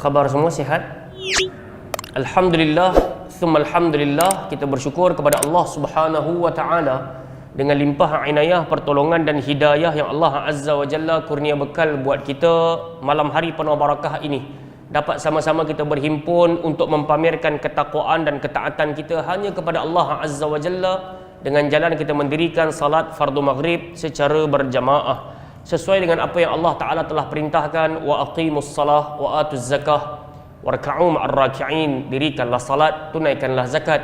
khabar semua? Sihat? Alhamdulillah, thumma alhamdulillah. Kita bersyukur kepada Allah Subhanahu wa ta'ala dengan limpah inayah, pertolongan dan hidayah yang Allah Azza wa Jalla kurnia bekal buat kita malam hari penuh barakah ini. Dapat sama-sama kita berhimpun untuk mempamerkan ketakwaan dan ketaatan kita hanya kepada Allah Azza wa Jalla dengan jalan kita mendirikan salat fardu maghrib secara berjamaah sesuai dengan apa yang Allah Ta'ala telah perintahkan. Wa aqimus salah wa atuz zakah warka'u ma'ar raki'in. Dirikanlah salat, tunaikanlah zakat,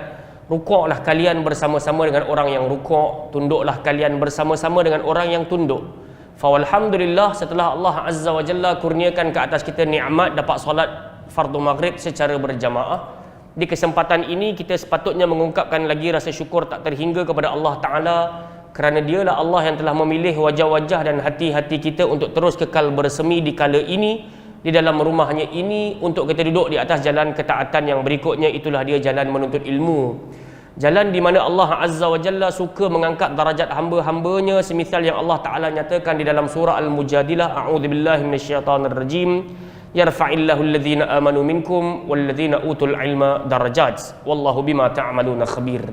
rukuklah kalian bersama-sama dengan orang yang rukuk, tunduklah kalian bersama-sama dengan orang yang tunduk. Fawalhamdulillah, setelah Allah Azza wa Jalla kurniakan ke atas kita nikmat dapat solat fardu maghrib secara berjamaah, di kesempatan ini kita sepatutnya mengungkapkan lagi rasa syukur tak terhingga kepada Allah Ta'ala, kerana dialah Allah yang telah memilih wajah-wajah dan hati-hati kita untuk terus kekal bersemi di kala ini, di dalam rumahnya ini, untuk kita duduk di atas jalan ketaatan yang berikutnya. Itulah dia jalan menuntut ilmu, jalan di mana Allah Azza wa Jalla suka mengangkat darajat hamba-hambanya, semisal yang Allah Ta'ala nyatakan di dalam surah Al-Mujadilah, a'udzubillahi minasyaitanirrajim, yarfa'illahu alladhina amanu minkum walladhina utul ilma darajat wallahu bima ta'maluna khabir.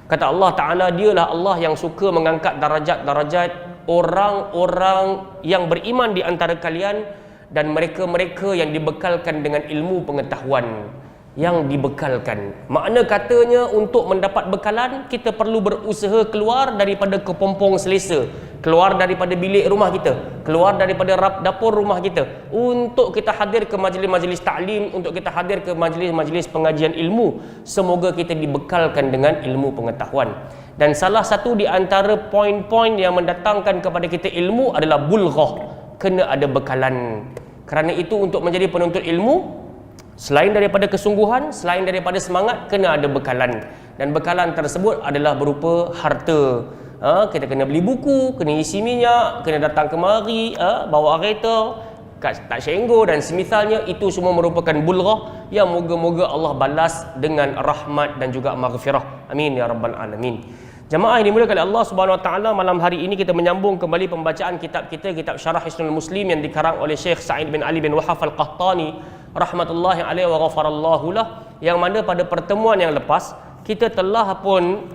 Kata Allah Ta'ala, dialah Allah yang suka mengangkat darajat-darajat orang-orang yang beriman di antara kalian dan mereka-mereka yang dibekalkan dengan ilmu pengetahuan. Yang dibekalkan, makna katanya untuk mendapat bekalan kita perlu berusaha keluar daripada kepompong selesa, keluar daripada bilik rumah kita, keluar daripada dapur rumah kita, untuk kita hadir ke majlis-majlis ta'lim, untuk kita hadir ke majlis-majlis pengajian ilmu. Semoga kita dibekalkan dengan ilmu pengetahuan. Dan salah satu di antara poin-poin yang mendatangkan kepada kita ilmu adalah bulghah, kena ada bekalan. Kerana itu untuk menjadi penuntut ilmu, selain daripada kesungguhan, selain daripada semangat, kena ada bekalan. Dan bekalan tersebut adalah berupa harta. Kita kena beli buku, kena isi minyak, kena datang kemari, bawa kereta, tak syenggo dan semisalnya. Itu semua merupakan bulghah yang moga-moga Allah balas dengan rahmat dan juga maghfirah. Amin ya rabbal alamin. Jamaah yang dimuliakan oleh Allah Subhanahu wa taala, malam hari ini kita menyambung kembali pembacaan kitab kita, kitab Syarah Hisnul Muslim yang dikarang oleh Syekh Sa'id bin Ali bin Wahhaf Al-Qahtani rahmatullahi alaihi wa ghafarallahu lah, yang mana pada pertemuan yang lepas kita telah pun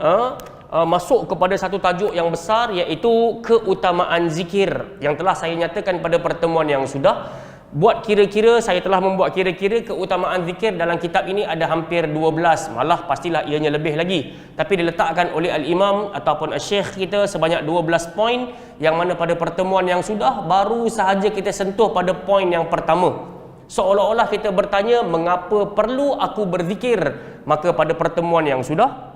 masuk kepada satu tajuk yang besar, iaitu keutamaan zikir, yang telah saya nyatakan pada pertemuan yang sudah. Buat kira-kira, saya telah membuat kira-kira keutamaan zikir dalam kitab ini ada hampir 12, malah pastilah ianya lebih lagi, tapi diletakkan oleh al-imam ataupun al-syekh kita sebanyak 12 poin, yang mana pada pertemuan yang sudah baru sahaja kita sentuh pada poin yang pertama. Seolah-olah kita bertanya, mengapa perlu aku berzikir? Maka pada pertemuan yang sudah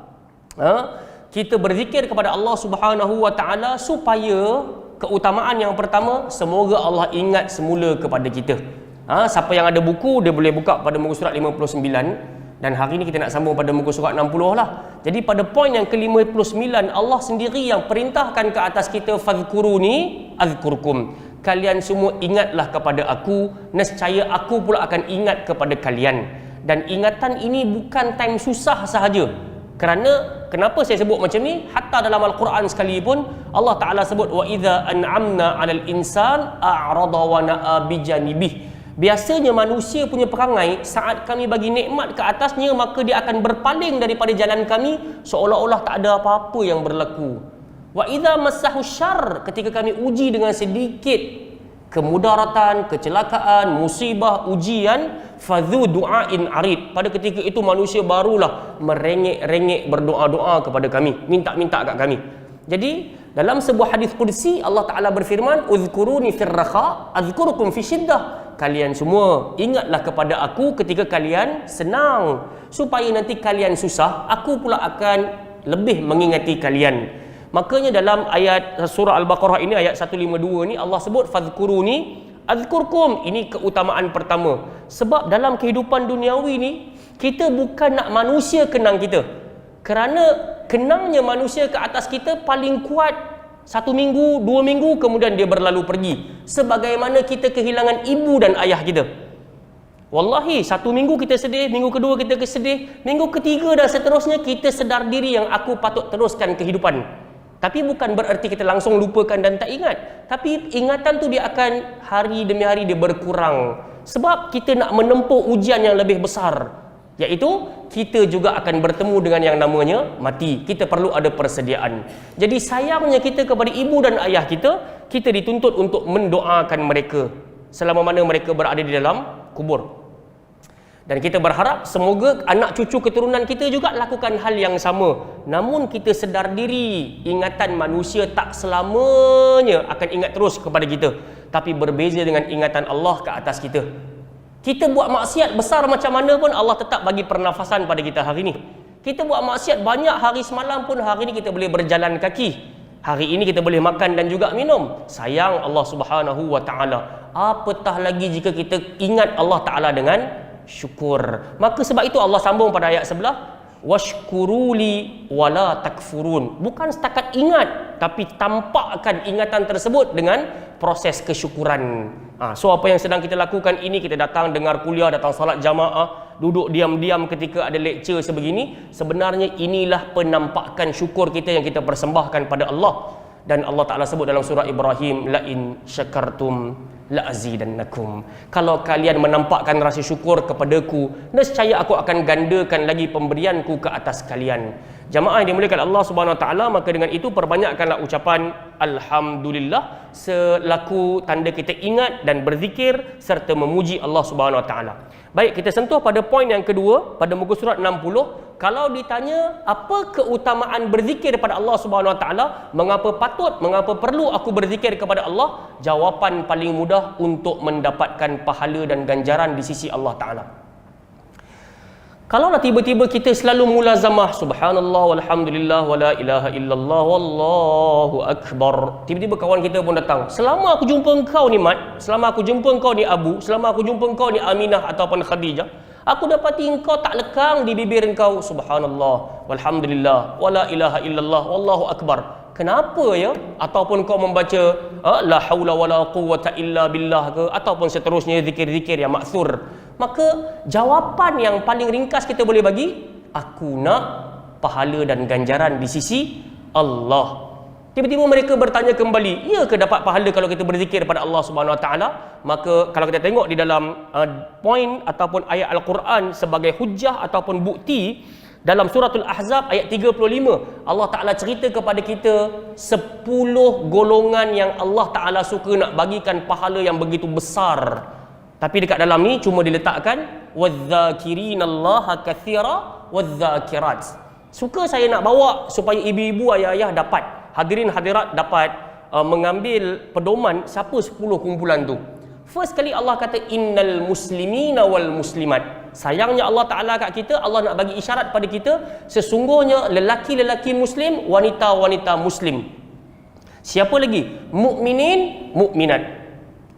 kita berzikir kepada Allah Subhanahu wa taala supaya keutamaan yang pertama, semoga Allah ingat semula kepada kita. Siapa yang ada buku, dia boleh buka pada muka surat 59, dan hari ini kita nak sambung pada muka surat 60 lah. Jadi pada poin yang ke-59, Allah sendiri yang perintahkan ke atas kita, fadhkuruni azkurkum. Kalian semua ingatlah kepada aku, nescaya aku pula akan ingat kepada kalian. Dan ingatan ini bukan time susah sahaja. Kerana kenapa saya sebut macam ni? Hatta dalam Al-Quran sekalipun Allah Ta'ala sebut, wa idza an'amna 'alal insan a'rada wa na'a bijanibih. Biasanya manusia punya perangai, saat kami bagi nikmat ke atasnya, maka dia akan berpaling daripada jalan kami seolah-olah tak ada apa-apa yang berlaku. Wa idza massahu syarr, ketika kami uji dengan sedikit kemudaratan, kecelakaan, musibah, ujian, fadhu du'ain arid, pada ketika itu manusia barulah merengek-rengek berdoa-doa kepada kami, minta-minta kat kami. Jadi dalam sebuah hadis qudsi Allah Ta'ala berfirman, uzkuruni fir rakha azkurukum fi syiddah. Kalian semua ingatlah kepada aku ketika kalian senang, supaya nanti kalian susah, aku pula akan lebih mengingati kalian. Makanya dalam ayat surah Al-Baqarah ini, ayat 152 ni, Allah sebut fadhkuruni azkurkum. Ini keutamaan pertama. Sebab dalam kehidupan duniawi ni, kita bukan nak manusia kenang kita. Kerana kenangnya manusia ke atas kita paling kuat 1 minggu, 2 minggu, kemudian dia berlalu pergi. Sebagaimana kita kehilangan ibu dan ayah kita. Wallahi, 1 minggu kita sedih, minggu kedua kita kesedih, minggu ketiga dan seterusnya kita sedar diri yang aku patut teruskan kehidupan. Tapi bukan bererti kita langsung lupakan dan tak ingat. Tapi ingatan tu dia akan hari demi hari dia berkurang. Sebab kita nak menempuh ujian yang lebih besar, iaitu kita juga akan bertemu dengan yang namanya mati. Kita perlu ada persediaan. Jadi sayangnya kita kepada ibu dan ayah kita dituntut untuk mendoakan mereka selama mana mereka berada di dalam kubur. Dan kita berharap semoga anak cucu keturunan kita juga lakukan hal yang sama. Namun kita sedar diri, ingatan manusia tak selamanya akan ingat terus kepada kita, tapi berbeza dengan ingatan Allah ke atas kita. Kita buat maksiat besar macam mana pun Allah tetap bagi pernafasan pada kita hari ini. Kita buat maksiat banyak hari semalam pun hari ini kita boleh berjalan kaki. Hari ini kita boleh makan dan juga minum. Sayang Allah Subhanahu wa taala. Apatah lagi jika kita ingat Allah Taala dengan syukur. Maka sebab itu Allah sambung pada ayat sebelah, washkuruli wala takfurun. Bukan setakat ingat, tapi tampakkan ingatan tersebut dengan proses kesyukuran. So apa yang sedang kita lakukan ini, kita datang dengar kuliah, datang salat jamaah, duduk diam-diam ketika ada lecture sebegini, sebenarnya inilah penampakan syukur kita yang kita persembahkan pada Allah. Dan Allah Ta'ala sebut dalam surah Ibrahim, la in syakartum la azidannakum. Kalau kalian menampakkan rasa syukur kepadaku, nescaya aku akan gandakan lagi pemberianku ke atas kalian. Jamaah yang dimuliakan Allah Subhanahu Wa Taala, maka dengan itu perbanyakkanlah ucapan alhamdulillah selaku tanda kita ingat dan berzikir serta memuji Allah Subhanahu Wa Taala. Baik, kita sentuh pada poin yang kedua pada muka surat 60. Kalau ditanya apa keutamaan berzikir kepada Allah Subhanahu Wa Taala, mengapa patut, mengapa perlu aku berzikir kepada Allah? Jawapan paling mudah, untuk mendapatkan pahala dan ganjaran di sisi Allah Taala. Kalaulah tiba-tiba kita selalu mulazamah subhanallah walhamdulillah wala ilaha illallah wallahu akbar, tiba-tiba kawan kita pun datang, selama aku jumpa engkau ni Mat, selama aku jumpa engkau ni Abu, selama aku jumpa engkau ni Aminah ataupun Khadijah, aku dapati engkau tak lekang di bibir engkau subhanallah walhamdulillah wala ilaha illallah wallahu akbar. Kenapa ya? Ataupun kau membaca la haula wala quwwata illa billah ke, ataupun seterusnya zikir-zikir yang maksur. Maka jawapan yang paling ringkas kita boleh bagi, aku nak pahala dan ganjaran di sisi Allah. Tiba-tiba mereka bertanya kembali, ya ke dapat pahala kalau kita berzikir pada Allah Subhanahu Wa Taala? Maka kalau kita tengok di dalam poin ataupun ayat Al-Quran sebagai hujah ataupun bukti, dalam suratul Ahzab ayat 35, Allah Ta'ala cerita kepada kita 10 golongan yang Allah Ta'ala suka nak bagikan pahala yang begitu besar. Tapi dekat dalam ni cuma diletakkan wadh-dhakirinallaha katsira wadh-dhakirat. Suka saya nak bawa supaya ibu-ibu, ayah-ayah dapat, hadirin hadirat dapat mengambil pedoman siapa 10 kumpulan tu. First kali Allah kata innal muslimina wal muslimat. Sayangnya Allah Ta'ala kat kita, Allah nak bagi isyarat pada kita, sesungguhnya lelaki-lelaki muslim, wanita-wanita muslim. Siapa lagi? Mukminin, mukminat.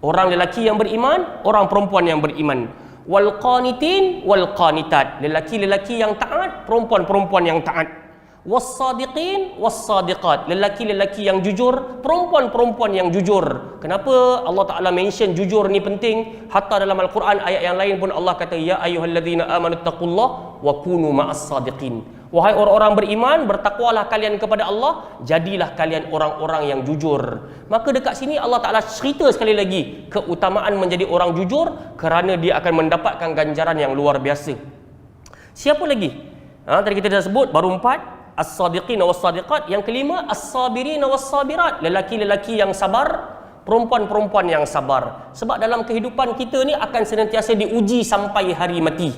Orang lelaki yang beriman, orang perempuan yang beriman. Wal qanitin wal qanitat. Lelaki-lelaki yang taat, perempuan-perempuan yang taat. Was-sadiqin was-sadiqat. Lelaki-lelaki yang jujur, perempuan-perempuan yang jujur. Kenapa Allah Ta'ala mention jujur ni penting? Hatta dalam Al-Quran ayat yang lain pun Allah kata, ya ayyuhalladzina amanu taqullah wa kunu ma'as-sadiqin. Wahai orang-orang beriman, bertakwalah kalian kepada Allah, jadilah kalian orang-orang yang jujur. Maka dekat sini Allah Ta'ala cerita sekali lagi keutamaan menjadi orang jujur, kerana dia akan mendapatkan ganjaran yang luar biasa. Siapa lagi? Tadi kita dah sebut baru 4, as-sadiqin was-sadiqat. Yang kelima, as-sabirin was-sabirat. Lelaki-lelaki yang sabar, perempuan-perempuan yang sabar. Sebab dalam kehidupan kita ni akan senantiasa diuji sampai hari mati.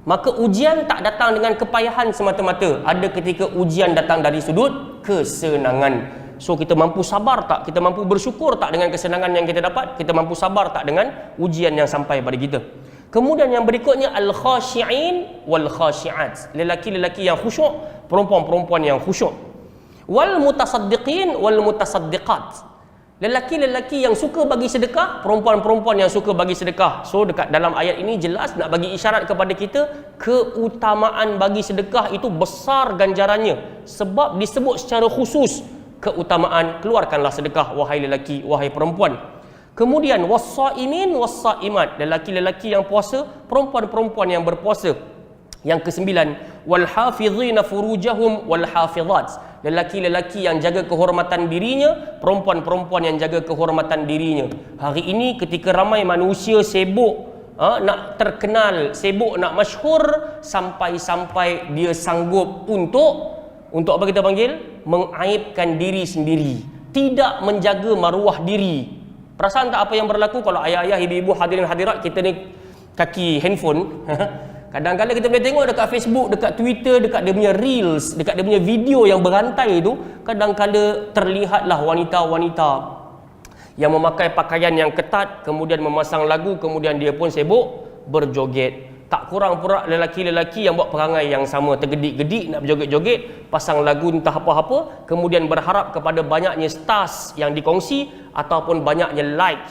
Maka ujian tak datang dengan kepayahan semata-mata. Ada ketika ujian datang dari sudut kesenangan. So kita mampu sabar tak? Kita mampu bersyukur tak dengan kesenangan yang kita dapat? Kita mampu sabar tak dengan ujian yang sampai pada kita? Kemudian yang berikutnya, al-khashi'in wal-khashi'at. Lelaki-lelaki yang khusyuk, perempuan-perempuan yang khusyuk. Wal-mutasaddiqin wal-mutasaddiqat. Lelaki-lelaki yang suka bagi sedekah, perempuan-perempuan yang suka bagi sedekah. So dekat dalam ayat ini jelas nak bagi isyarat kepada kita, keutamaan bagi sedekah itu besar ganjarannya. Sebab disebut secara khusus keutamaan, keluarkanlah sedekah wahai lelaki, wahai perempuan. Kemudian was-saimin was-saimat. Lelaki-lelaki yang puasa, perempuan-perempuan yang berpuasa. Yang kesembilan, wal hafizina furujahum wal hafizat. Lelaki-lelaki yang jaga kehormatan dirinya, perempuan-perempuan yang jaga kehormatan dirinya. Hari ini ketika ramai manusia sibuk nak terkenal, sibuk nak masyhur, sampai-sampai dia sanggup untuk apa kita panggil? Mengaibkan diri sendiri, tidak menjaga maruah diri. Perasan tak apa yang berlaku kalau ayah-ayah, ibu-ibu, hadirin hadirat, kita ni kaki handphone kadang-kadang kita boleh tengok dekat Facebook, dekat Twitter, dekat dia punya reels, dekat dia punya video yang berantai tu, kadang-kadang terlihatlah wanita-wanita yang memakai pakaian yang ketat, kemudian memasang lagu, kemudian dia pun sibuk berjoget. Tak kurang pula lelaki-lelaki yang buat perangai yang sama, tergedik-gedik nak berjoget-joget, pasang lagu entah apa-apa, kemudian berharap kepada banyaknya stars yang dikongsi ataupun banyaknya like,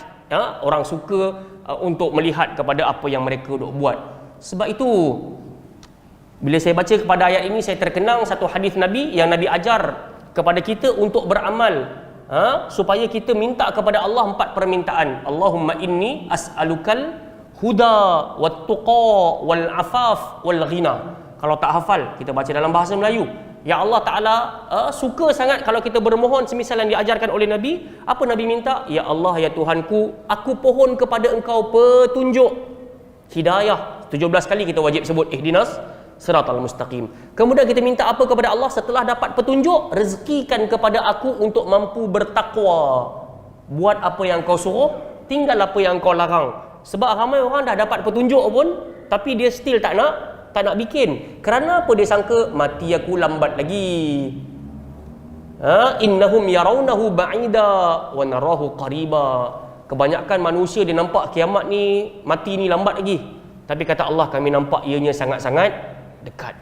orang suka untuk melihat kepada apa yang mereka duk buat. Sebab itu bila saya baca kepada ayat ini, saya terkenang satu hadis Nabi yang Nabi ajar kepada kita untuk beramal, supaya kita minta kepada Allah 4 permintaan. Allahumma inni as'alukal huda wat tuqa wal afaf wal ghina. Kalau tak hafal, kita baca dalam bahasa Melayu. Ya Allah Ta'ala suka sangat kalau kita bermohon semisal yang diajarkan oleh Nabi. Apa Nabi minta? Ya Allah, ya Tuhanku, aku pohon kepada Engkau petunjuk, hidayah. 17 kali kita wajib sebut ihdinas siratal mustaqim. Kemudian kita minta apa kepada Allah setelah dapat petunjuk? Rezekikan kepada aku untuk mampu bertakwa, buat apa yang Kau suruh, tinggal apa yang Kau larang. Sebab ramai orang dah dapat petunjuk pun, tapi dia still tak nak bikin. Kerana apa? Dia sangka mati aku lambat lagi. Innahum yarawnahu ba'ida wa narahu qariba. Kebanyakan manusia dia nampak kiamat ni, mati ni lambat lagi. Tapi kata Allah, kami nampak ianya sangat-sangat dekat.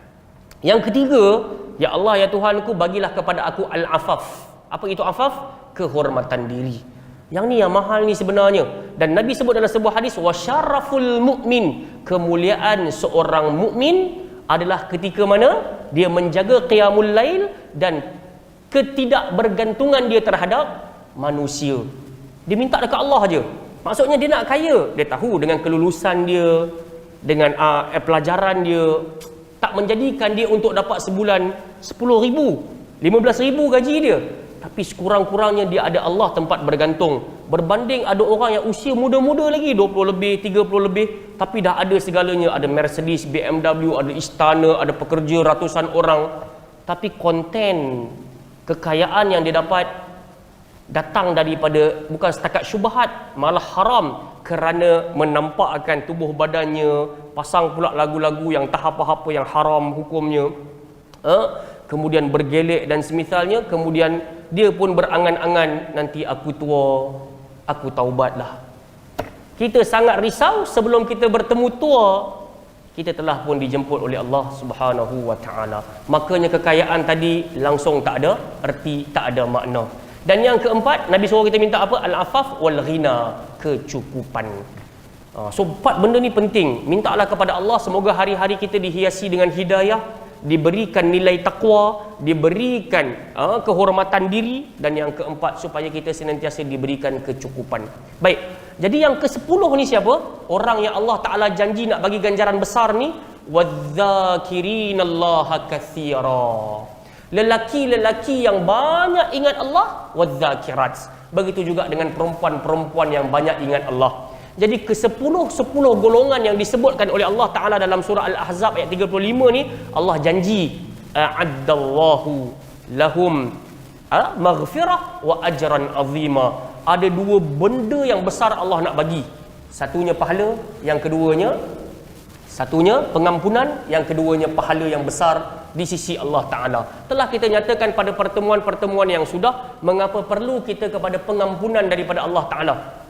Yang ketiga, ya Allah, ya Tuhanku, bagilah kepada aku al-afaf. Apa itu afaf? Kehormatan diri. Yang ni yang mahal ni sebenarnya. Dan Nabi sebut dalam sebuah hadis, wa syaraful mu'min, kemuliaan seorang mukmin adalah ketika mana dia menjaga qiyamul lail dan ketidakbergantungan dia terhadap manusia. Dia minta dekat Allah aja. Maksudnya dia nak kaya. Dia tahu dengan kelulusan dia, dengan pelajaran dia, tak menjadikan dia untuk dapat sebulan 10,000, 15,000 gaji dia. Tapi sekurang-kurangnya dia ada Allah tempat bergantung. Berbanding ada orang yang usia muda-muda lagi, 20 lebih, 30 lebih, tapi dah ada segalanya. Ada Mercedes, BMW, ada istana, ada pekerja ratusan orang. Tapi konten kekayaan yang dia dapat datang daripada bukan setakat syubhat, malah haram, kerana menampakkan tubuh badannya, pasang pula lagu-lagu yang tak apa-apa, yang haram hukumnya, kemudian bergelek dan semisalnya. Kemudian dia pun berangan-angan, nanti aku tua, aku taubatlah. Kita sangat risau sebelum kita bertemu tua, kita telah pun dijemput oleh Allah Subhanahu wa Ta'ala. Makanya kekayaan tadi langsung tak ada erti, tak ada makna. Dan yang keempat, Nabi suruh kita minta apa? Al-afaf wal ghina, kecukupan. So 4 benda ni penting. Mintalah kepada Allah semoga hari-hari kita dihiasi dengan hidayah, diberikan nilai takwa, diberikan kehormatan diri, dan yang keempat supaya kita senantiasa diberikan kecukupan. Baik. Jadi yang ke-10 ni siapa? Orang yang Allah Ta'ala janji nak bagi ganjaran besar ni, wadh-dhakirinallaha katsira. Lelaki-lelaki yang banyak ingat Allah, wadh-dhakirat. Begitu juga dengan perempuan-perempuan yang banyak ingat Allah. Jadi ke-10 golongan yang disebutkan oleh Allah Ta'ala dalam surah Al-Ahzab ayat 35 ni, Allah janji a'addallahu lahum maghfirah wa ajran azima. Ada 2 benda yang besar Allah nak bagi. Satunya pahala, yang keduanya pengampunan, yang keduanya pahala yang besar di sisi Allah Ta'ala. Telah kita nyatakan pada pertemuan-pertemuan yang sudah, mengapa perlu kita kepada pengampunan daripada Allah Ta'ala.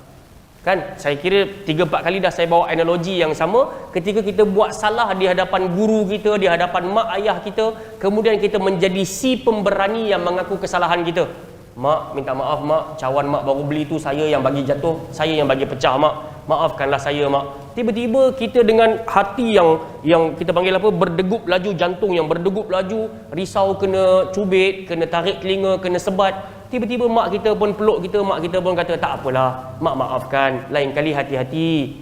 Kan, saya kira 3-4 kali dah saya bawa analogi yang sama. Ketika kita buat salah di hadapan guru kita, di hadapan mak ayah kita, kemudian kita menjadi si pemberani yang mengaku kesalahan kita. Mak, minta maaf mak, cawan mak baru beli tu saya yang bagi jatuh, saya yang bagi pecah mak, maafkanlah saya mak. Tiba-tiba kita dengan hati yang kita panggil apa, berdegup laju, jantung yang berdegup laju, risau kena cubit, kena tarik telinga, kena sebat. Tiba-tiba mak kita pun peluk kita, mak kita pun kata tak apalah mak, maafkan, lain kali hati-hati,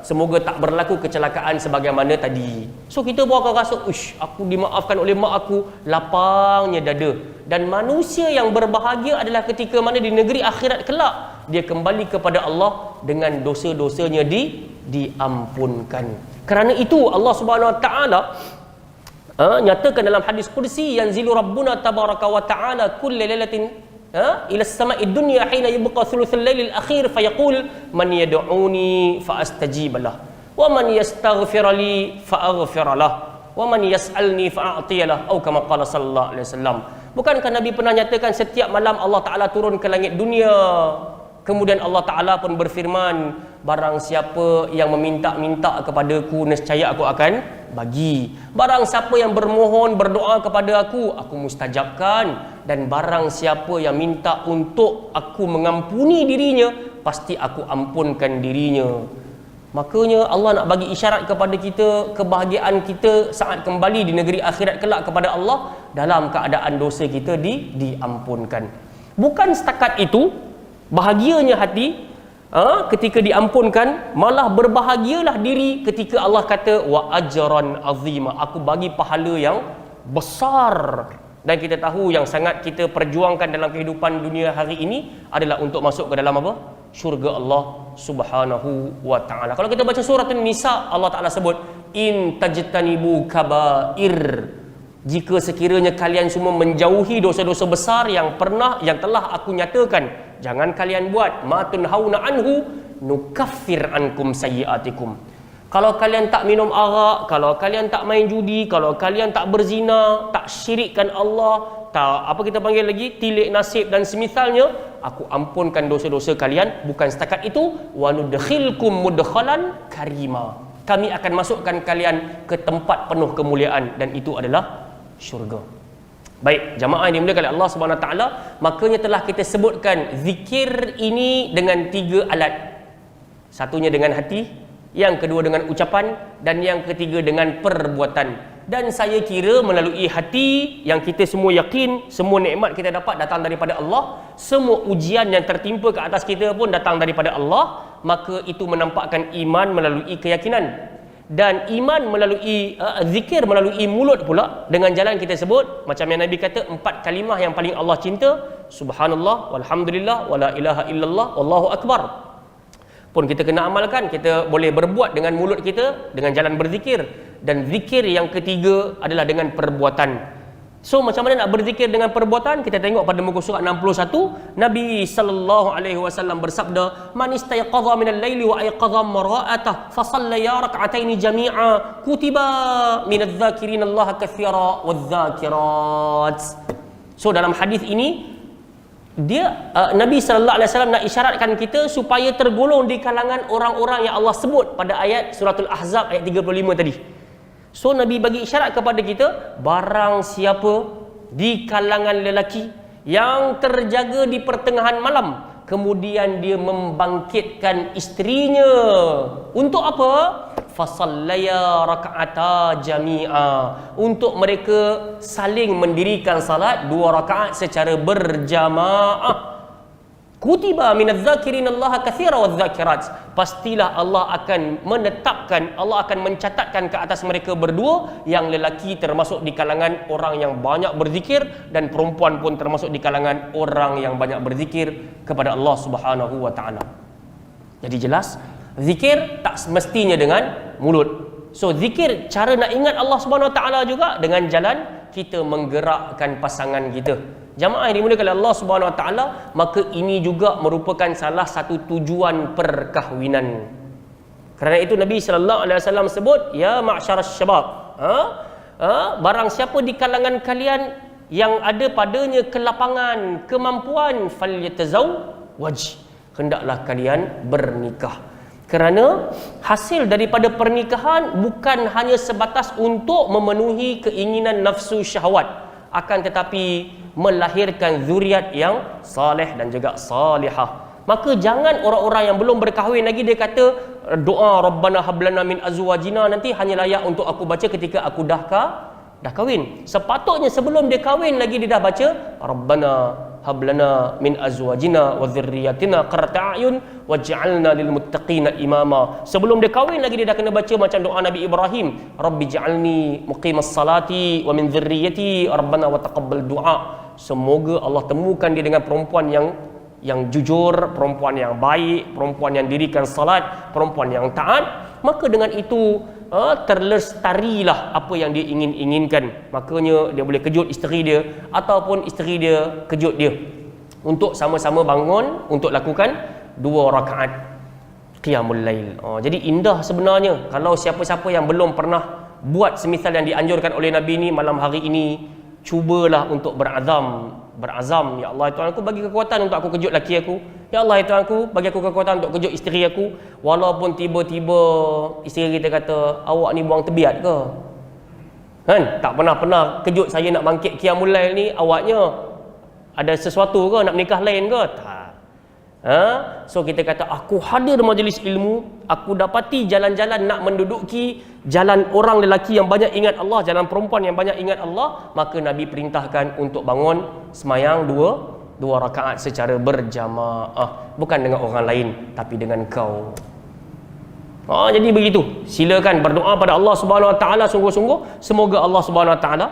semoga tak berlaku kecelakaan sebagaimana tadi. So kita pun akan rasa, aku dimaafkan oleh mak aku, lapangnya dada. Dan manusia yang berbahagia adalah ketika mana di negeri akhirat kelak dia kembali kepada Allah dengan dosa-dosanya diampunkan. Kerana itu Allah Subhanahu wa taala nyatakan dalam hadis qudsi, yanzilu rabbuna tabaraka wa taala kull lailatin ila as-sama'i dunya hina yabqa thuluthul lailil akhir fayaqul man yad'uni fa astajib lah wa man yastaghfir li fa aghfir lah wa man yas'alni fa a'tiya lah, atau kama qala sallallahu alaihi wasallam. Bukankah Nabi pernah nyatakan setiap malam Allah Taala turun ke langit dunia, kemudian Allah Ta'ala pun berfirman, barang siapa yang meminta-minta kepadaku, nescaya aku akan bagi. Barang siapa yang bermohon, berdoa kepada aku mustajabkan. Dan barang siapa yang minta untuk aku mengampuni dirinya, pasti aku ampunkan dirinya. Makanya Allah nak bagi isyarat kepada kita, kebahagiaan kita saat kembali di negeri akhirat kelak kepada Allah, dalam keadaan dosa kita diampunkan. Bukan setakat itu, bahagianya hati ketika diampunkan, malah berbahagialah diri ketika Allah kata wa ajran azima, aku bagi pahala yang besar. Dan kita tahu yang sangat kita perjuangkan dalam kehidupan dunia hari ini adalah untuk masuk ke dalam apa? Syurga Allah Subhanahu wa taala. Kalau kita baca surah An-Nisa, Allah Taala sebut in tajtanibu kabair, jika sekiranya kalian semua menjauhi dosa-dosa besar yang telah aku nyatakan, jangan kalian buat, ma tunhauna anhu nukaffir ankum sayyiatikum. Kalau kalian tak minum arak, kalau kalian tak main judi, kalau kalian tak berzina, tak syirikkan Allah, tak apa kita panggil lagi, tilik nasib dan semisalnya, aku ampunkan dosa-dosa kalian. Bukan setakat itu, wa nudkhilkum mudkhalan karima, kami akan masukkan kalian ke tempat penuh kemuliaan, dan itu adalah syurga. Baik, jamaah yang dimuliakan oleh Allah Subhanahu wa taala, makanya telah kita sebutkan zikir ini dengan 3 alat. Satunya dengan hati, yang kedua dengan ucapan, dan yang ketiga dengan perbuatan. Dan saya kira melalui hati yang kita semua yakin semua nikmat kita dapat datang daripada Allah, semua ujian yang tertimpa ke atas kita pun datang daripada Allah, maka itu menampakkan iman melalui keyakinan. Dan iman melalui zikir melalui mulut pula, dengan jalan kita sebut macam yang Nabi kata 4 kalimah yang paling Allah cinta, subhanallah, walhamdulillah, wala ilaha illallah, wallahu akbar, pun kita kena amalkan. Kita boleh berbuat dengan mulut kita dengan jalan berzikir. Dan zikir yang ketiga adalah dengan perbuatan. So macam mana nak berzikir dengan perbuatan? Kita tengok pada muka surat 61, Nabi sallallahu alaihi wasallam bersabda, man istayqadha min al-laili wa ayqadha mara'atah fa sallaya rak'ataini jami'a kutiba min adh-dhakirin Allah katsira wadh-dhakirat. So dalam hadis ini Nabi sallallahu alaihi wasallam nak isyaratkan kita supaya tergolong di kalangan orang-orang yang Allah sebut pada ayat suratul Ahzab ayat 35 tadi. So Nabi bagi isyarat kepada kita, barang siapa di kalangan lelaki yang terjaga di pertengahan malam, kemudian dia membangkitkan isterinya untuk apa? Fasallaya raka'ata jami'a, untuk mereka saling mendirikan salat 2 rakaat secara berjamaah. Kutiba minadz-dzakirin Allah katsira wadz-dzakirat, pastilah Allah akan menetapkan, Allah akan mencatatkan ke atas mereka berdua, yang lelaki termasuk di kalangan orang yang banyak berzikir, dan perempuan pun termasuk di kalangan orang yang banyak berzikir kepada Allah Subhanahu wa taala. Jadi jelas zikir tak semestinya dengan mulut. So zikir, cara nak ingat Allah Subhanahu wa taala juga dengan jalan kita menggerakkan pasangan kita. Jamaah yang dimuliakan oleh Allah Subhanahu wa taala, maka ini juga merupakan salah satu tujuan perkahwinan. Kerana itu Nabi sallallahu alaihi wasallam sebut, ya ma'syaras syabab, barang siapa di kalangan kalian yang ada padanya kelapangan, kemampuan, falyatazawwaj, hendaklah kalian bernikah. Kerana hasil daripada pernikahan bukan hanya sebatas untuk memenuhi keinginan nafsu syahwat, akan tetapi melahirkan zuriat yang saleh dan juga salihah. Maka jangan orang-orang yang belum berkahwin lagi dia kata doa Rabbana hablana min azwajina nanti hanya layak untuk aku baca ketika aku dah kahwin. Sepatutnya sebelum dia kahwin lagi dia dah baca Rabbana hablana min azwajina wa dzurriyyatina qurrata a'yun waj'alna lil muttaqina imama. Sebelum dia kahwin lagi dia dah kena baca macam doa Nabi Ibrahim, Rabbi ja'alni muqimas salati wa min dzurriyyati rabbana wa taqabbal du'a. Semoga Allah temukan dia dengan perempuan yang yang jujur, perempuan yang baik, perempuan yang dirikan salat, perempuan yang taat, maka dengan itu terlestarilah apa yang dia inginkan. Makanya dia boleh kejut isteri dia ataupun isteri dia kejut dia untuk sama-sama bangun untuk lakukan 2 rakaat qiyamul lail. Jadi indah sebenarnya kalau siapa-siapa yang belum pernah buat semisal yang dianjurkan oleh Nabi ni, malam hari ini cubalah untuk berazam, ya Allah Tuhan aku bagi kekuatan untuk aku kejut laki aku, ya Allah Tuhan aku bagi aku kekuatan untuk kejut isteri aku, walaupun tiba-tiba isteri kita kata awak ni buang tebiat ke kan, tak pernah kejut saya nak bangkit qiyamul lail ni, awaknya ada sesuatu ke nak menikah lain ke? Tak. So kita kata aku hadir majlis ilmu, aku dapati jalan-jalan nak menduduki jalan orang lelaki yang banyak ingat Allah, jalan perempuan yang banyak ingat Allah, maka Nabi perintahkan untuk bangun semayang 2 rakaat secara berjamaah, bukan dengan orang lain tapi dengan kau. Jadi begitu, silakan berdoa pada Allah Subhanahu Wa Taala sungguh-sungguh, semoga Allah Subhanahu Wa Taala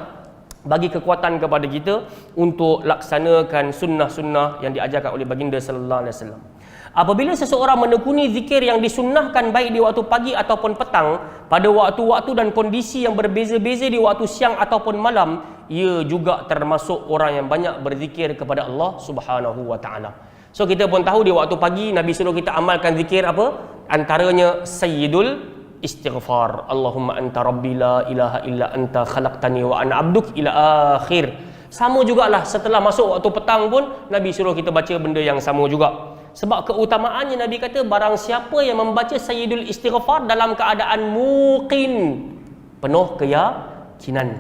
bagi kekuatan kepada kita untuk laksanakan sunnah-sunnah yang diajarkan oleh baginda sallallahu alaihi wasallam. Apabila seseorang menekuni zikir yang disunnahkan baik di waktu pagi ataupun petang, pada waktu-waktu dan kondisi yang berbeza-beza di waktu siang ataupun malam, ia juga termasuk orang yang banyak berzikir kepada Allah Subhanahu wa taala. So kita pun tahu di waktu pagi Nabi suruh kita amalkan zikir apa? Antaranya sayyidul istighfar, Allahumma anta rabbi la ilaha illa anta khalaqtani wa ana abduk ila akhir. Sama jugalah setelah masuk waktu petang pun Nabi suruh kita baca benda yang sama juga. Sebab keutamaannya Nabi kata barang siapa yang membaca sayyidul istighfar dalam keadaan muqin, penuh keyakinan,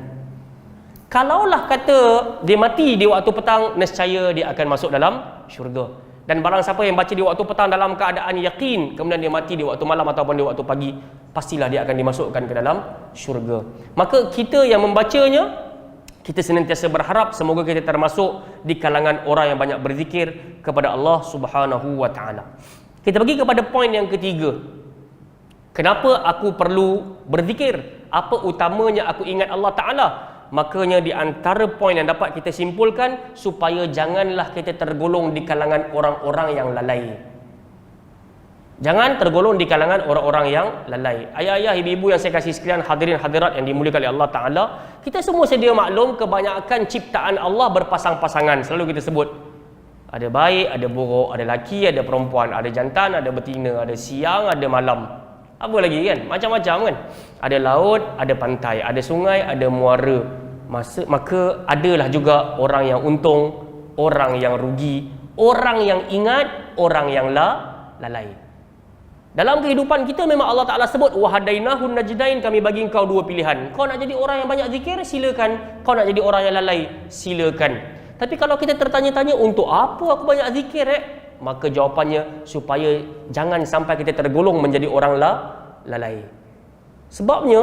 kalaulah kata dia mati di waktu petang, nescaya dia akan masuk dalam syurga. Dan barang siapa yang baca di waktu petang dalam keadaan yakin, kemudian dia mati di waktu malam ataupun di waktu pagi, pastilah dia akan dimasukkan ke dalam syurga. Maka kita yang membacanya, kita senantiasa berharap semoga kita termasuk di kalangan orang yang banyak berzikir kepada Allah Subhanahu wa taala. Kita pergi kepada poin yang ketiga. Kenapa aku perlu berzikir? Apa utamanya aku ingat Allah Taala? Makanya di antara poin yang dapat kita simpulkan, supaya janganlah kita tergolong di kalangan orang-orang yang lalai. Jangan tergolong di kalangan orang-orang yang lalai. Ayah-ayah, ibu-ibu yang saya kasih sekalian, hadirin hadirat yang dimuliakan oleh Allah Ta'ala, kita semua sedia maklum kebanyakan ciptaan Allah berpasang-pasangan. Selalu kita sebut ada baik, ada buruk, ada lelaki, ada perempuan, ada jantan, ada betina, ada siang, ada malam. Apa lagi kan? Macam-macam kan? Ada laut, ada pantai, ada sungai, ada muara. Maka adalah juga orang yang untung, orang yang rugi, orang yang ingat, orang yang lalai. Dalam kehidupan kita memang Allah Ta'ala sebut wahadainahun najdain, kami bagi engkau 2 pilihan. Kau nak jadi orang yang banyak zikir, silakan. Kau nak jadi orang yang lalai, silakan. Tapi kalau kita tertanya-tanya untuk apa aku banyak zikir maka jawapannya supaya jangan sampai kita tergolong menjadi orang lalai. Sebabnya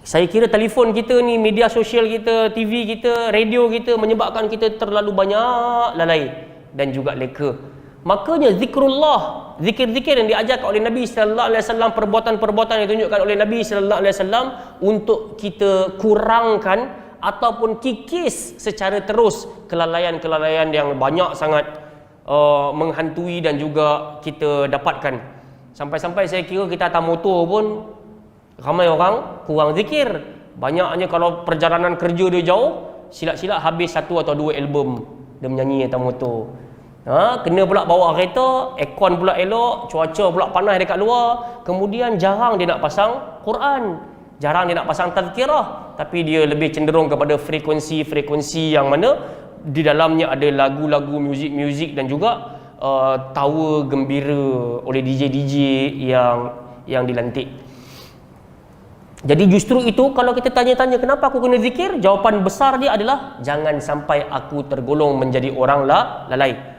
saya kira telefon kita ni, media sosial kita, TV kita, radio kita menyebabkan kita terlalu banyak lalai dan juga leka. Makanya zikrullah, zikir-zikir yang diajarkan oleh Nabi sallallahu alaihi wasallam, perbuatan-perbuatan yang ditunjukkan oleh Nabi sallallahu alaihi wasallam untuk kita kurangkan ataupun kikis secara terus kelalaian-kelalaian yang banyak sangat menghantui dan juga kita dapatkan. Sampai-sampai saya kira kita atas motor pun ramai orang kurang zikir. Banyaknya kalau perjalanan kerja dia jauh, silap-silap habis 1 atau 2 album dia menyanyi atas motor. Kena pula bawa kereta, aircon pula elok, cuaca pula panas dekat luar, kemudian jarang dia nak pasang Quran, jarang dia nak pasang tazkirah, tapi dia lebih cenderung kepada frekuensi yang mana di dalamnya ada lagu-lagu muzik dan juga tawa gembira oleh DJ yang dilantik. Jadi justru itu kalau kita tanya-tanya kenapa aku kena zikir, jawapan besar dia adalah jangan sampai aku tergolong menjadi orang lalai.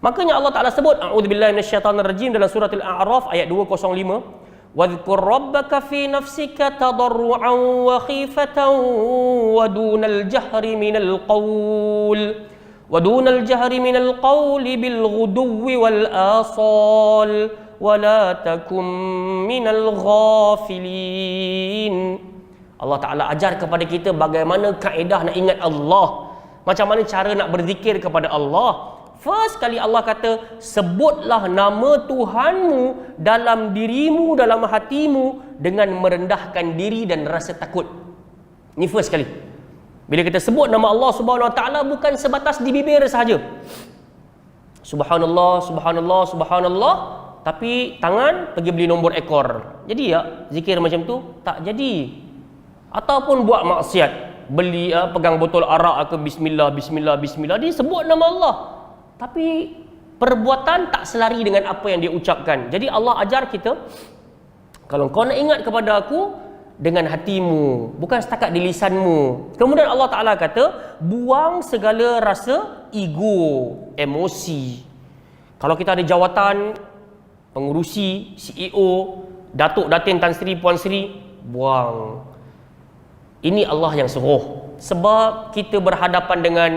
Makanya Allah Ta'ala sebut a'udzubillahi minasyaitonirrajim dalam surah Al-A'raf ayat 205, wadhkur rabbaka fi nafsika tadarru'an wa khifatan wa dunal jahri minal qawli bil ghuduwi wal asal wa la takum minal ghafilin. Allah Ta'ala ajar kepada kita bagaimana kaedah nak ingat Allah, macam mana cara nak berzikir kepada Allah. First kali Allah kata, sebutlah nama Tuhanmu dalam dirimu, dalam hatimu, dengan merendahkan diri dan rasa takut. Ini first kali. Bila kita sebut nama Allah Subhanahu Wa Taala, bukan sebatas di bibir sahaja. Subhanallah, subhanallah, subhanallah, tapi tangan pergi beli nombor ekor. Jadi ya, zikir macam tu tak jadi. Ataupun buat maksiat, beli pegang botol arak ke bismillah, bismillah, bismillah, dia sebut nama Allah, tapi perbuatan tak selari dengan apa yang dia ucapkan. Jadi Allah ajar kita, kalau kau nak ingat kepada aku, dengan hatimu, bukan setakat di lisanmu. Kemudian Allah Ta'ala kata, buang segala rasa ego, emosi. Kalau kita ada jawatan, pengurusi, CEO, Datuk, Datin, Tan Sri, Puan Sri, buang. Ini Allah yang suruh. Sebab kita berhadapan dengan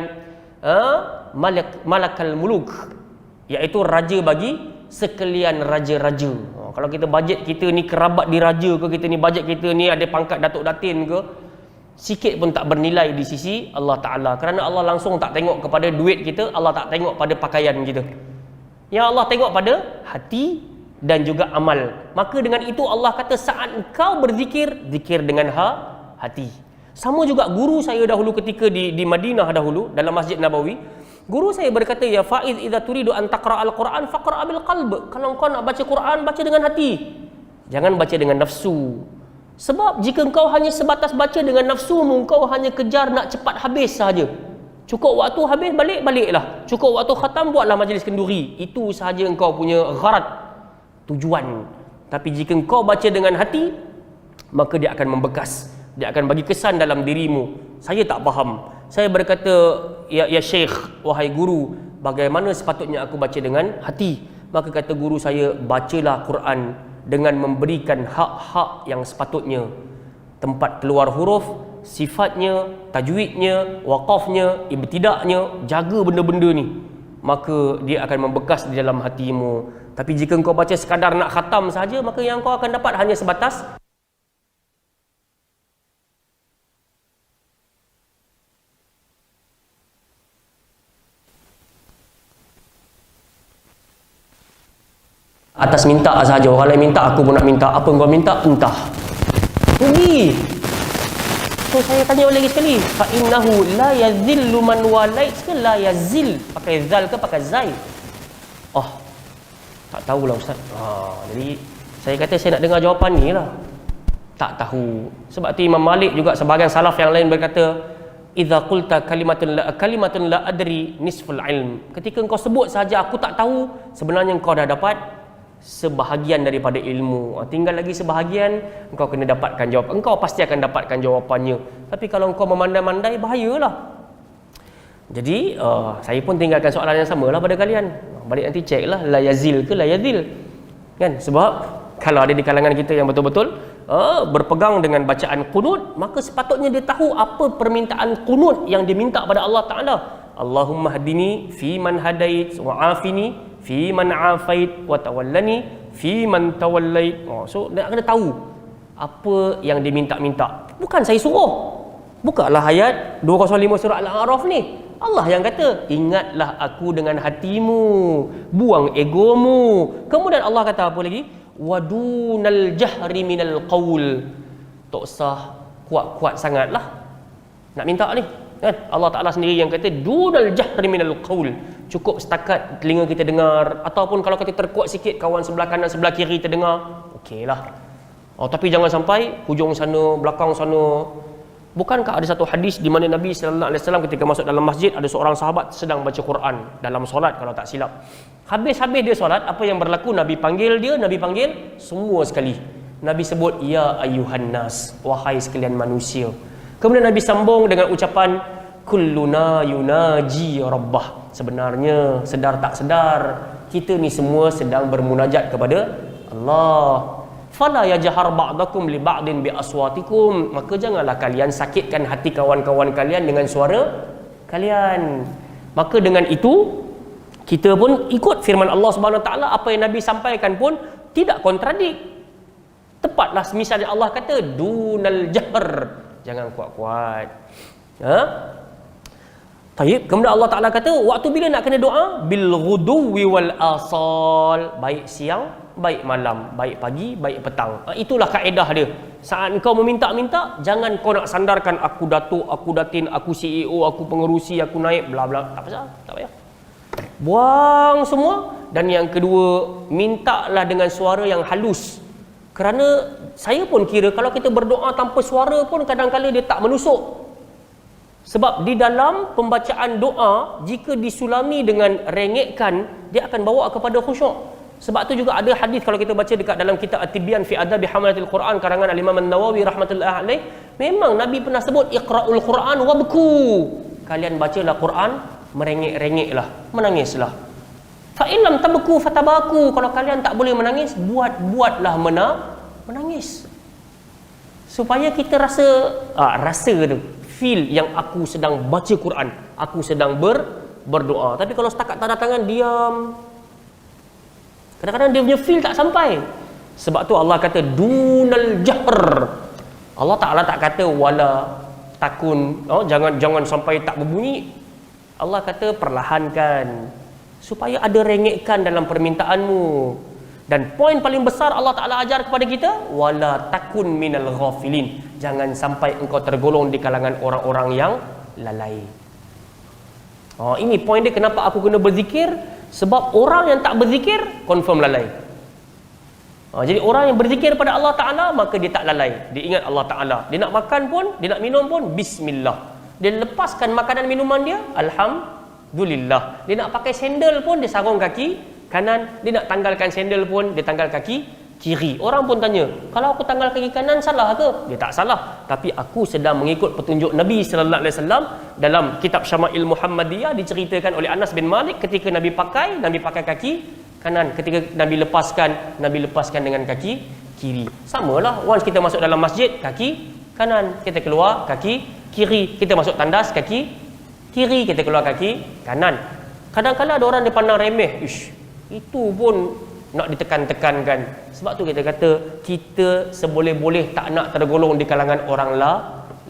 malakal muluk, iaitu raja bagi sekalian raja-raja. Kalau kita bajet kita ni kerabat diraja ke, kita ni bajet kita ni ada pangkat Datuk Datin ke, sikit pun tak bernilai di sisi Allah Ta'ala. Kerana Allah langsung tak tengok kepada duit kita, Allah tak tengok pada pakaian kita. Yang Allah tengok pada hati dan juga amal. Maka dengan itu Allah kata, saat engkau berzikir, zikir dengan hati. Sama juga guru saya dahulu ketika di Madinah dahulu, dalam Masjid Nabawi, guru saya berkata, ya Faiz, idza turidu an taqra al-Quran faqra bil qalb. Kalau kau nak baca Quran, baca dengan hati. Jangan baca dengan nafsu. Sebab jika engkau hanya sebatas baca dengan nafsumu, engkau hanya kejar nak cepat habis sahaja. Cukup waktu habis, baliklah. Cukup waktu khatam, buatlah majlis kenduri. Itu sahaja engkau punya gharad, tujuan. Tapi jika engkau baca dengan hati, maka dia akan membekas. Dia akan bagi kesan dalam dirimu. Saya tak faham. Saya berkata, ya Syekh, wahai guru, bagaimana sepatutnya aku baca dengan hati? Maka kata guru saya, bacalah Quran dengan memberikan hak-hak yang sepatutnya. Tempat keluar huruf, sifatnya, tajwidnya, waqafnya, ibtidaknya, jaga benda-benda ni. Maka dia akan membekas di dalam hatimu. Tapi jika engkau baca sekadar nak khatam saja, maka yang kau akan dapat hanya sebatas atas minta sahaja. Orang lain minta, aku pun nak minta. Apa kau minta? Entah. Rugi. So saya tanya lagi sekali, fa innahu la yazillu man walait ke la yazil? Pakai zal ke pakai zai? Oh, tak tahulah ustaz. Jadi saya kata saya nak dengar jawapan ni lah. Tak tahu. Sebab tu Imam Malik juga sebahagian salaf yang lain berkata, idza qulta kalimatun la adri nisful ilm. Ketika engkau sebut saja aku tak tahu, sebenarnya engkau dah dapat sebahagian daripada ilmu. Tinggal lagi sebahagian, engkau kena dapatkan jawab. Engkau pasti akan dapatkan jawapannya. Tapi kalau engkau memandai-mandai, bahayalah. Jadi saya pun tinggalkan soalan yang sama lah pada kalian. Balik nanti cek lah, la yazil ke la yazil, kan? Sebab kalau ada di kalangan kita yang betul-betul berpegang dengan bacaan qunut, maka sepatutnya dia tahu apa permintaan qunut yang diminta pada Allah Ta'ala. Allahumma hadini fi man hadait wa afini fi man afait wa tawallani fi man tawallait. So dia kena tahu apa yang diminta-minta. Bukan saya suruh. Bukalah ayat 205 surah Al-A'raf ni. Allah yang kata, ingatlah aku dengan hatimu, buang egomu. Kemudian Allah kata apa lagi? Wadunal jahri minal qaul. Tak usah kuat-kuat sangatlah nak minta ni, kan? Allah Ta'ala sendiri yang kata dunal jahri minal qaul. Cukup setakat telinga kita dengar, ataupun kalau kita terkuat sikit, kawan sebelah kanan sebelah kiri terdengar, okeylah. Tapi jangan sampai hujung sana, belakang sana. Bukankah ada satu hadis di mana Nabi sallallahu alaihi wasallam ketika masuk dalam masjid, ada seorang sahabat sedang baca Quran dalam solat kalau tak silap. Habis-habis dia solat, apa yang berlaku? Nabi panggil dia, Nabi panggil semua sekali. Nabi sebut, ya ayyuhan nas, wahai sekalian manusia. Kemudian Nabi sambung dengan ucapan, kulluna yunaji rabbah. Sebenarnya sedar tak sedar, kita ni semua sedang bermunajat kepada Allah. Fala yajhar ba'dakum li ba'din bi aswatikum. Maka janganlah kalian sakitkan hati kawan-kawan kalian dengan suara kalian. Maka dengan itu kita pun ikut firman Allah Subhanahu Wa Taala. Apa yang Nabi sampaikan pun tidak kontradik. Tepatlah misalnya Allah kata dunal jahr, jangan kuat-kuat. Taib. Kemudian Allah Ta'ala kata, waktu bila nak kena doa? Bil ghuduwi wal asal. Baik siang, baik malam, baik pagi, baik petang. Itulah kaedah dia. Saat kau meminta-minta, jangan kau nak sandarkan aku datuk, aku datin, aku CEO, aku pengerusi, aku naik, bla bla. Tak pasal, tak payah. Buang semua. Dan yang kedua, mintalah dengan suara yang halus. Kerana saya pun kira kalau kita berdoa tanpa suara pun kadang-kadang dia tak menusuk. Sebab di dalam pembacaan doa, jika disulami dengan rengekkan, dia akan bawa kepada khusyuk. Sebab tu juga ada hadis kalau kita baca dekat dalam kitab At-Tibyan fi Adabi Hamalatil Quran karangan Al-Imam An-Nawawi rahmatullahi alaih, memang Nabi pernah sebut Iqra'ul Quran wabku. Kalian bacalah Quran, merengek-rengeklah, menangislah. Fa in lam tabku fatabaku. Kalau kalian tak boleh menangis, buatlah menangis. Supaya kita rasa tu, feel yang aku sedang baca Quran, aku sedang berdoa. Tapi kalau setakat tanda tangan diam, kadang-kadang dia punya feel tak sampai. Sebab tu Allah kata dunal jahr. Allah Ta'ala tak kata wala takun, jangan sampai tak berbunyi. Allah kata perlahankan supaya ada rengekkan dalam permintaanmu. Dan poin paling besar Allah Ta'ala ajar kepada kita, wala takun minal ghafilin. Jangan sampai engkau tergolong di kalangan orang-orang yang lalai. Ini poin dia kenapa aku kena berzikir. Sebab orang yang tak berzikir confirm lalai. Jadi orang yang berzikir pada Allah Ta'ala, maka dia tak lalai. Dia ingat Allah Ta'ala. Dia nak makan pun, dia nak minum pun, bismillah. Dia lepaskan makanan minuman dia, alhamdulillah. Dia nak pakai sandal pun, dia sarung kaki kanan. Dia nak tanggalkan sandal pun, dia tanggal kaki kiri. Orang pun tanya, kalau aku tanggal kaki kanan salah ke? Dia tak salah. Tapi aku sedang mengikut petunjuk Nabi sallallahu alaihi wasallam. Dalam kitab Syama'il Muhammadiyah diceritakan oleh Anas bin Malik, ketika Nabi pakai kaki kanan. Ketika Nabi lepaskan dengan kaki kiri. Samalah, once kita masuk dalam masjid, kaki kanan. Kita keluar, kaki kiri. Kita masuk tandas, kaki kiri. Kita keluar, kaki kanan. Kadang-kadang ada orang dia pandang remeh. Itu pun nak ditekan-tekankan. Sebab tu kita kata, kita seboleh-boleh tak nak tergolong di kalangan orang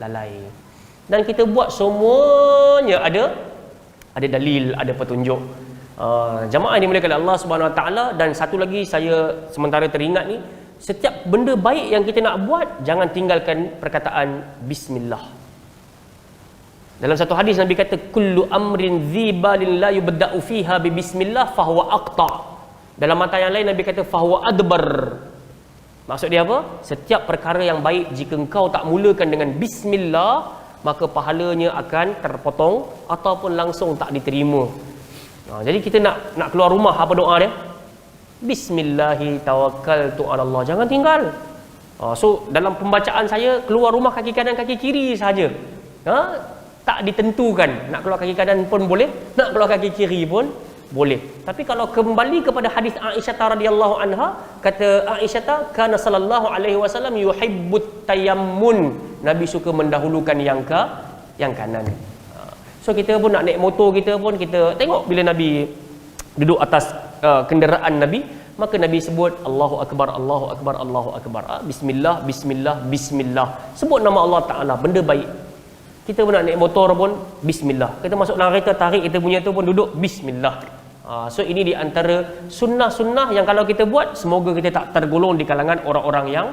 lalai. Dan kita buat semuanya ada dalil, ada petunjuk. Jamaah yang dimuliakan Allah Subhanahu Wa Taala. Dan satu lagi saya sementara teringat ni, setiap benda baik yang kita nak buat, jangan tinggalkan perkataan bismillah. Dalam satu hadis Nabi kata, kullu amrin dzibalin la yubda'u fiha bi bismillah fahuwa aqta. Dalam mata yang lain Nabi kata fahuwa adbar. Maksud dia apa? Setiap perkara yang baik, jika engkau tak mulakan dengan bismillah, maka pahalanya akan terpotong ataupun langsung tak diterima. Jadi kita nak keluar rumah, apa doa dia? Bismillahi tawakkaltu ala Allah. Jangan tinggal. So dalam pembacaan saya, keluar rumah kaki kanan kaki kiri saja. Tak ditentukan. Nak keluar kaki kanan pun boleh, nak keluar kaki kiri pun boleh. Tapi kalau kembali kepada hadis Aisyah radhiyallahu anha, kata Aisyah, kana sallallahu alaihi wasallam yuhibbut tayammun. Nabi suka mendahulukan yang kanan. So kita pun nak naik motor, kita pun kita tengok bila Nabi duduk atas kenderaan Nabi, maka Nabi sebut Allahu akbar, Allahu akbar, Allahu akbar. Bismillah, bismillah, bismillah. Sebut nama Allah Taala, benda baik. Kita pun nak naik motor pun bismillah. Kita masuk dalam kereta, tarik kita punya tu pun duduk bismillah. So ini di antara sunnah-sunnah yang kalau kita buat, semoga kita tak tergolong di kalangan orang-orang yang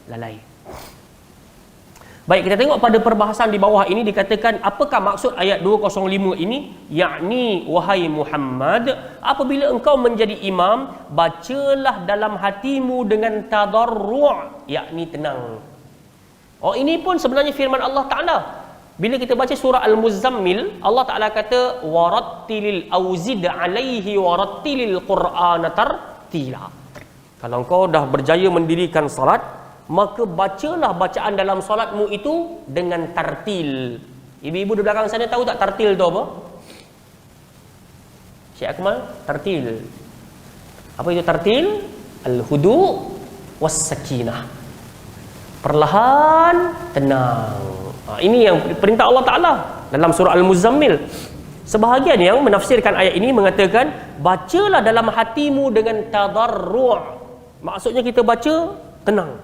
lalai. Baik, kita tengok pada perbahasan di bawah ini dikatakan, apakah maksud ayat 205 ini? Yakni, wahai Muhammad, apabila engkau menjadi imam, bacalah dalam hatimu dengan tadarru', yakni tenang. Ini pun sebenarnya firman Allah Ta'ala. Bila kita baca surah Al-Muzammil, Allah Ta'ala kata, warattilil auzid alaihi warattilil qur'ana tartila. Kalau engkau dah berjaya mendirikan salat, maka bacalah bacaan dalam solatmu itu dengan tartil. Ibu-ibu di belakang sana tahu tak tartil tu apa? Syekh Akmal, tartil. Apa itu tartil? Al-hudu was-sakinah. Perlahan, tenang. Ini yang perintah Allah Ta'ala dalam surah Al-Muzammil. Sebahagian yang menafsirkan ayat ini mengatakan, bacalah dalam hatimu dengan tadarru'. Maksudnya kita baca tenang.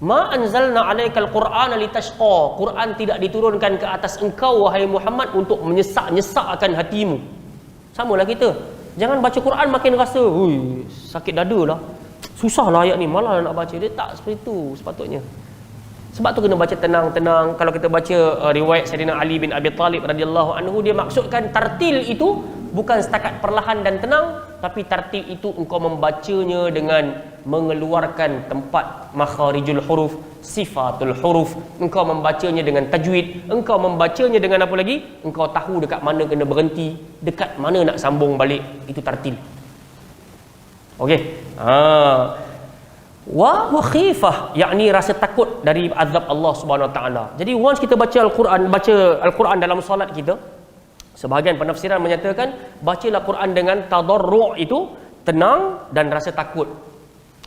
Ma anzalna 'alaikal Qur'ana litashqa. Quran tidak diturunkan ke atas engkau wahai Muhammad untuk menyesak-nyesakkan hatimu. Samalah kita. Jangan baca Quran makin rasa, hui, sakit dada lah. Susahlah ayat ni, malah nak baca. Dia tak seperti itu sepatutnya. Sebab tu kena baca tenang-tenang. Kalau kita baca riwayat Sayyidina Ali bin Abi Talib radhiyallahu anhu, dia maksudkan tartil itu bukan setakat perlahan dan tenang, tapi tartil itu engkau membacanya dengan mengeluarkan tempat makharijul huruf, sifatul huruf. Engkau membacanya dengan tajwid. Engkau membacanya dengan apa lagi? Engkau tahu dekat mana kena berhenti, dekat mana nak sambung balik. Itu tartil. Okey. Wa khifah, yakni rasa takut dari azab Allah Subhanahu Wa Taala. Jadi once kita baca Al-Quran dalam solat kita, sebahagian penafsiran menyatakan bacalah Quran dengan tadarru' itu tenang dan rasa takut.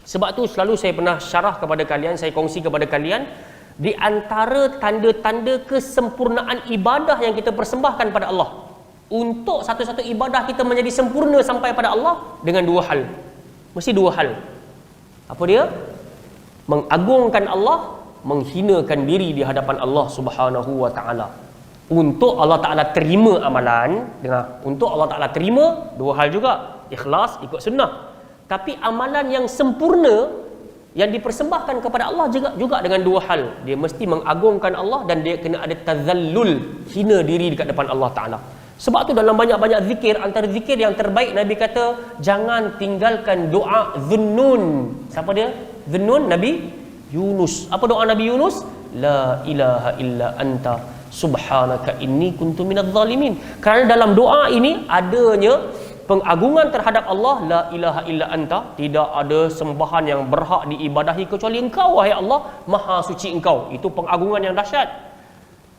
Sebab tu selalu saya pernah syarah kepada kalian, saya kongsi kepada kalian, di antara tanda-tanda kesempurnaan ibadah yang kita persembahkan pada Allah. Untuk satu-satu ibadah kita menjadi sempurna sampai pada Allah dengan dua hal. Mesti dua hal. Apa dia? Mengagungkan Allah, menghinakan diri di hadapan Allah Subhanahu Wa Taala. Untuk Allah Taala terima amalan, dengar, untuk Allah Taala terima dua hal juga, ikhlas, ikut sunnah. Tapi amalan yang sempurna yang dipersembahkan kepada Allah juga dengan dua hal. Dia mesti mengagungkan Allah dan dia kena ada tazallul, hina diri dekat depan Allah Taala. Sebab tu dalam banyak-banyak zikir, antara zikir yang terbaik Nabi kata, jangan tinggalkan doa Dhunnun. Siapa dia? Dhunnun, Nabi Yunus. Apa doa Nabi Yunus? La ilaha illa anta subhanaka inni kuntu minadh zalimin. Kerana dalam doa ini adanya pengagungan terhadap Allah. La ilaha illa anta, tidak ada sembahan yang berhak diibadahi kecuali engkau wahai Allah, maha suci engkau. Itu pengagungan yang dahsyat.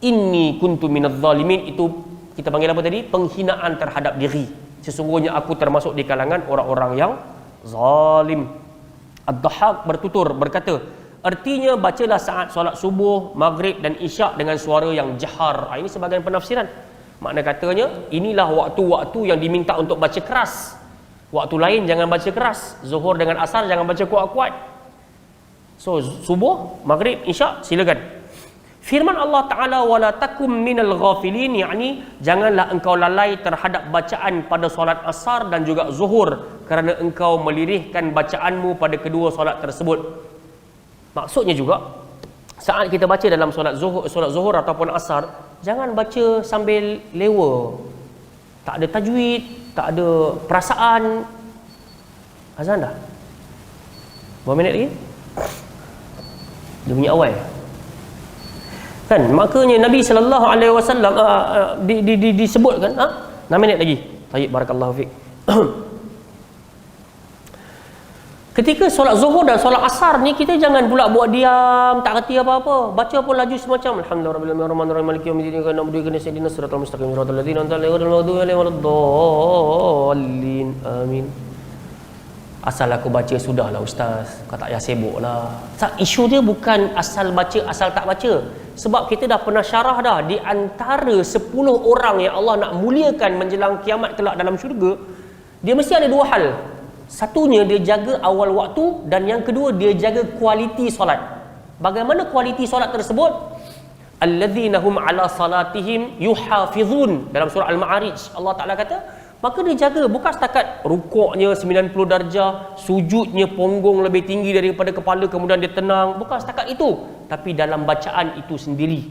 Inni kuntu minadh zalimin, itu kita panggil apa tadi? Penghinaan terhadap diri. Sesungguhnya aku termasuk di kalangan orang-orang yang zalim. Ad-Dhahhak bertutur berkata, artinya bacalah saat solat subuh, maghrib dan isyak dengan suara yang jahar. Ini sebahagian penafsiran. Makna katanya, inilah waktu-waktu yang diminta untuk baca keras. Waktu lain jangan baca keras. Zuhur dengan asar jangan baca kuat-kuat. So subuh, maghrib, isyak silakan. Firman Allah Ta'ala, wala takum minal ghafilin, yakni janganlah engkau lalai terhadap bacaan pada solat asar dan juga zuhur, kerana engkau melirihkan bacaanmu pada kedua solat tersebut. Maksudnya juga, saat kita baca dalam solat zuhur ataupun asar, jangan baca sambil lewa. Tak ada tajwid, tak ada perasaan. Azan dah? Berapa minit lagi? Dia bunyi awal. Kan, makanya Nabi sallallahu alaihi wasallam disebutkan 6 minit lagi. Tayyib, barakallahu fiik. Ketika solat zuhur dan solat asar ni, kita jangan pula buat diam, tak reti apa-apa. Baca pun laju semacam alhamdulillahirrahmanirrahim maliki yaumiddin iyyaka na'budu wa iyyaka nasta'in ihdinas siratal mustaqim siratal ladzina an'amta 'alaihim ghairil maghdubi 'alaihim waladdallin. Amin. Asal aku baca sudahlah ustaz, kau tak payah sibuk lah. Isu dia bukan asal baca, asal tak baca. Sebab kita dah pernah syarah dah, di antara 10 orang yang Allah nak muliakan menjelang kiamat kelak dalam syurga, dia mesti ada dua hal. Satunya dia jaga awal waktu, dan yang kedua dia jaga kualiti solat. Bagaimana kualiti solat tersebut? Alladzina hum ala salatihim yuhafizun. Dalam surah Al-Ma'arij Allah Ta'ala kata, maka dia jaga, bukan setakat rukuknya 90 darjah, sujudnya punggung lebih tinggi daripada kepala, kemudian dia tenang, bukan setakat itu, tapi dalam bacaan itu sendiri.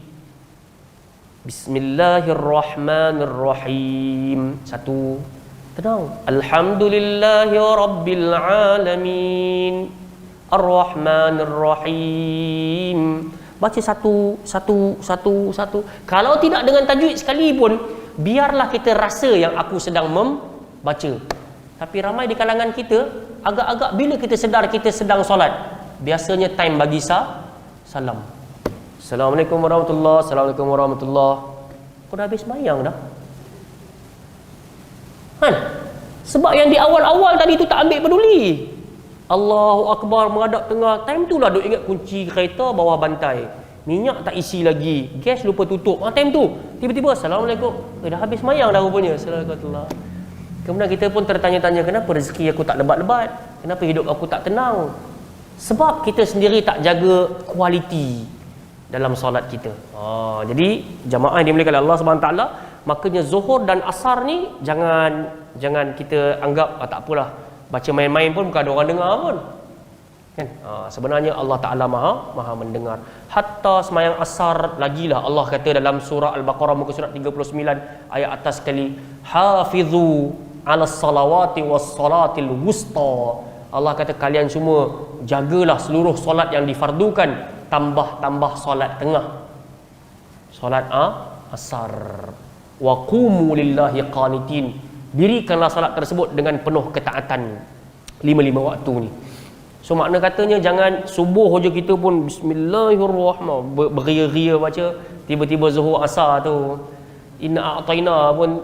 Bismillahirrahmanirrahim. Satu, tenang. Alhamdulillahi rabbil alamin. Ar-Rahmanir-Rahim. Baca satu. Kalau tidak dengan tajwid sekalipun, biarlah kita rasa yang aku sedang membaca. Tapi ramai di kalangan kita, agak-agak bila kita sedar kita sedang solat, biasanya time bagi salam. Assalamualaikum warahmatullahi, Assalamualaikum warahmatullahi. Kau dah habis sembahyang dah? Kan? Sebab yang di awal-awal tadi tu tak ambil peduli. Allahu Akbar menghadap tengah, time tu lah duk ingat kunci kereta bawah bantai, minyak tak isi lagi, gas lupa tutup, time tu tiba-tiba Assalamualaikum, dah habis sembahyang dah rupanya. Assalamualaikum. Kemudian kita pun tertanya-tanya, kenapa rezeki aku tak lebat-lebat, kenapa hidup aku tak tenang. Sebab kita sendiri tak jaga kualiti dalam solat kita. Jadi jamaah yang dimuliakan Allah Subhanahu taala, makanya zuhur dan asar ni jangan kita anggap tak apalah, baca main-main pun bukan ada orang dengar pun. Kan? Sebenarnya Allah Taala Maha mendengar. Hatta semayang asar lagilah Allah kata dalam surah Al-Baqarah muka surat 39 ayat atas sekali, hafizu 'alas salawati was salatil wusta. Allah kata kalian semua jagalah seluruh solat yang difardukan, tambah solat tengah, solat asar. Wa qumu lillahi qanitin, dirikanlah solat tersebut dengan penuh ketaatan. 5 waktu ni. So makna katanya jangan subuh je kita pun bismillahirrahmanirrahim beria-ria baca, tiba-tiba zuhur asar tu inna a'taina pun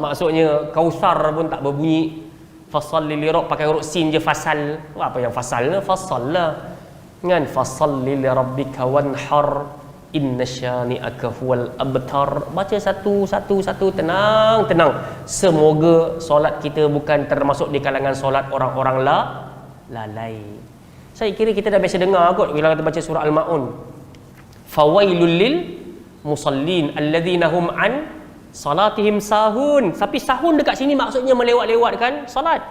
maksudnya kausar pun tak berbunyi, fasalli li rabb pakai huruf sin je, fasal. Apa yang fasal? Fasal lah kan, fasalli li rabbika wanhar inna syani'aka huwal abtar. Baca satu tenang. Semoga solat kita bukan termasuk di kalangan solat orang-orang lalai. Saya kira kita dah biasa dengar kot bila kita baca surah Al-Maun, fawailul lil musallin alladzina hum an salatihim sahun. Tapi sahun dekat sini maksudnya melewat-lewatkan salat.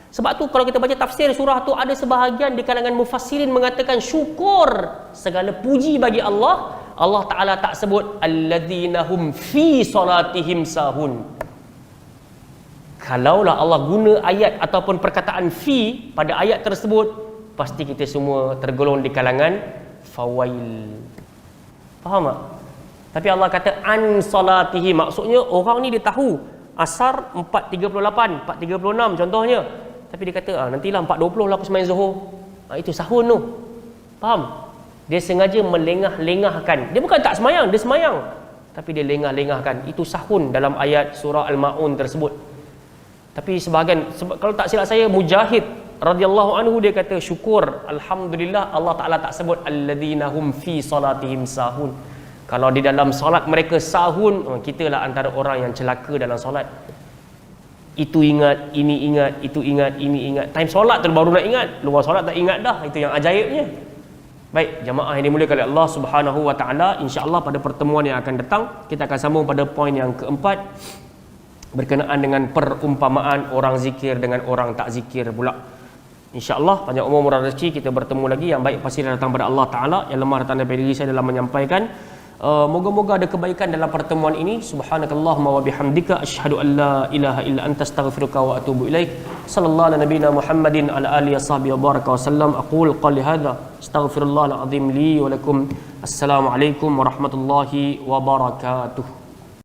Sebab tu kalau kita baca tafsir surah tu, ada sebahagian di kalangan mufassirin mengatakan syukur, segala puji bagi Allah. Allah Ta'ala tak sebut alladzina hum fi salatihim sahun. Kalaulah Allah guna ayat ataupun perkataan fi pada ayat tersebut, pasti kita semua tergolong di kalangan fawail. Faham tak? Tapi Allah kata an salatihi, maksudnya orang ni dia tahu asar 4.38, 4.36 contohnya, tapi dia kata nantilah 4.20 lah aku sembang zuhur. Itu sahun tu. Faham? Dia sengaja melengah-lengahkan. Dia bukan tak semayang, dia semayang, tapi dia lengah-lengahkan. Itu sahun dalam ayat surah Al-Maun tersebut. Tapi sebahagian, kalau tak silap saya, Mujahid radhiyallahu anhu dia kata syukur, alhamdulillah Allah Ta'ala tak sebut alladzina hum fi salatihim sahun. Kalau di dalam solat mereka sahun, kita lah antara orang yang celaka dalam solat. Itu ingat, ini ingat, itu ingat, ini ingat. Time solat tu baru nak ingat, luar solat tak ingat dah. Itu yang ajaibnya. Baik, jamaah yang dimuliakan oleh Allah Subhanahu wa taala, insya-Allah pada pertemuan yang akan datang kita akan sambung pada poin yang keempat, berkenaan dengan perumpamaan orang zikir dengan orang tak zikir pula. InsyaAllah panjang umur murah rezeki, kita bertemu lagi. Yang baik pasti datang pada Allah Ta'ala, yang lemah datang daripada diri saya dalam menyampaikan. Moga-moga ada kebaikan dalam pertemuan ini. Subhanakallahumma wa bihamdika asyhadu an la ilaha illa anta astaghfiruka wa atubu ilaik. Sallallahu ala nabiyina Muhammadin ala alihi wasahbihi wa baraka wasallam. Aqul qali hadza astaghfirullahal azim li wa lakum. Assalamualaikum warahmatullahi wabarakatuh.